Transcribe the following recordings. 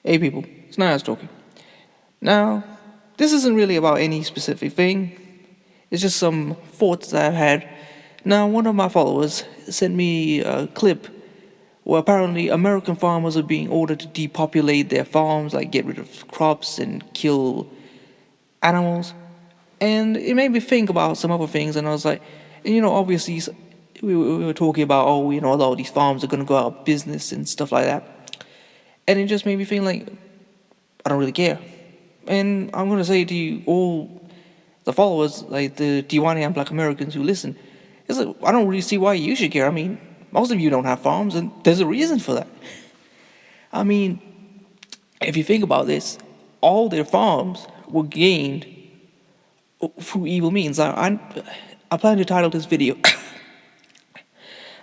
Hey people, it's Nias talking. Now, this isn't really about any specific thing, it's just some thoughts that I've had. Now, one of my followers sent me a clip where apparently American farmers are being ordered to depopulate their farms, like get rid of crops and kill animals. And it made me think about some other things, and I was like, obviously, we were talking about, a lot of these farms are going to go out of business and stuff like that. And it just made me feel like, I don't really care. And I'm gonna say to you all the followers, like the Diwani and Black Americans who listen, it's like I don't really see why you should care. I mean, most of you don't have farms, and there's a reason for that. I mean, if you think about this, all their farms were gained through evil means. I plan to title this video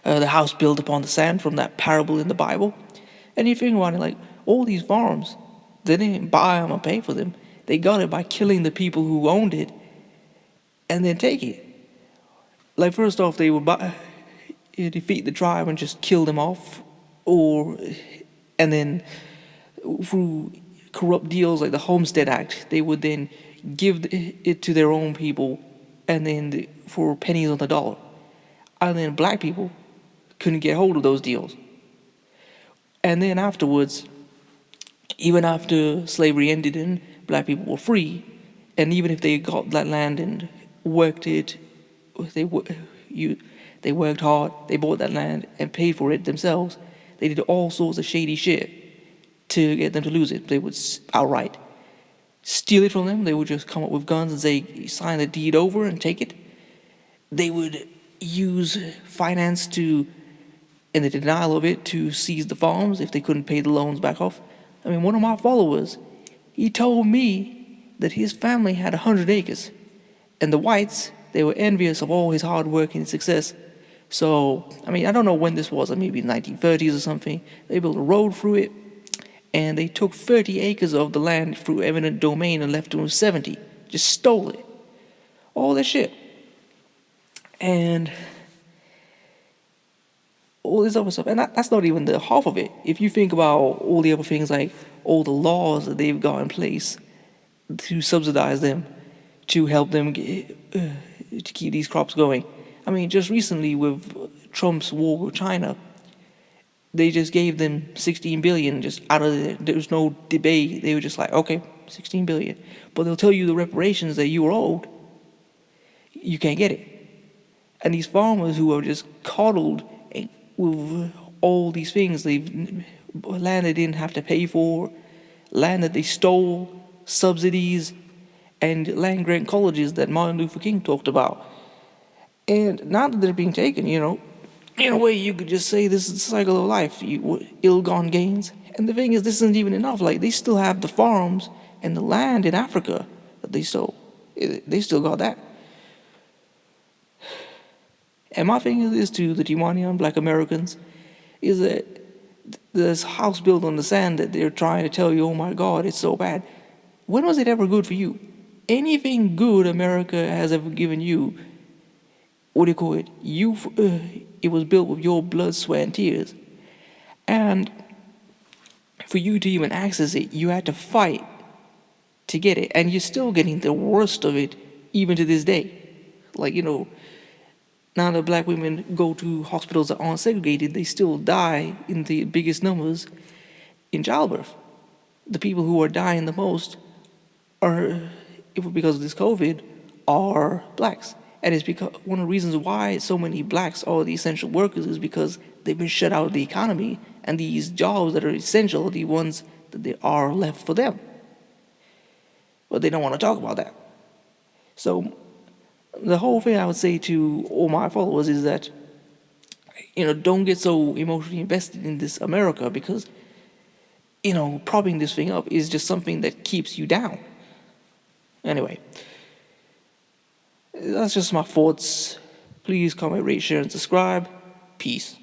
"The House Built Upon the Sand" from that parable in the Bible. And you think about it, like all these farms, they didn't buy them or pay for them. They got it by killing the people who owned it and then take it. Like first off, they would defeat the tribe and just kill them off, or and then through corrupt deals like the Homestead Act, they would then give it to their own people, and then for pennies on the dollar, and then black people couldn't get hold of those deals. And then afterwards, even after slavery ended and black people were free, and even if they got that land and worked it, they you they worked hard, they bought that land and paid for it themselves. They did all sorts of shady shit to get them to lose it. They would outright steal it from them. They would just come up with guns and say, sign the deed over and take it. They would use finance to, in the denial of it, to seize the farms if they couldn't pay the loans back off. I mean, one of my followers, he told me that his family had 100 acres, and the whites, they were envious of all his hard work and success. So, I mean, I don't know when this was, maybe 1930s or something. They built a road through it, and they took 30 acres of the land through eminent domain and left him with 70. Just stole it. All that shit. And all this other stuff. And that's not even the half of it. If you think about all the other things, like all the laws that they've got in place to subsidize them, to help them to keep these crops going. I mean, just recently with Trump's war with China, they just gave them 16 billion just out of it. There was no debate. They were just like, okay, 16 billion. But they'll tell you the reparations that you were owed. You can't get it. And these farmers who are just coddled with all these things, land they didn't have to pay for, land that they stole, subsidies, and land grant colleges that Martin Luther King talked about. And now that they're being taken, in a way you could just say this is the cycle of life, ill-gone gains. And the thing is, this isn't even enough. Like, they still have the farms and the land in Africa that they stole. They still got that. And my thing is to the Tiwanian Black Americans, is that this house built on the sand that they're trying to tell you, oh my God, it's so bad. When was it ever good for you? Anything good America has ever given you, what do you call it? It was built with your blood, sweat, and tears. And for you to even access it, you had to fight to get it. And you're still getting the worst of it even to this day. Like, now that black women go to hospitals that aren't segregated, they still die in the biggest numbers in childbirth. The people who are dying the most are, because of this COVID, are blacks. And it's because one of the reasons why so many blacks are the essential workers is because they've been shut out of the economy, and these jobs that are essential are the ones that they are left for them. But they don't want to talk about that. So the whole thing I would say to all my followers is that, don't get so emotionally invested in this America, because, propping this thing up is just something that keeps you down. Anyway, that's just my thoughts. Please comment, rate, share, and subscribe. Peace.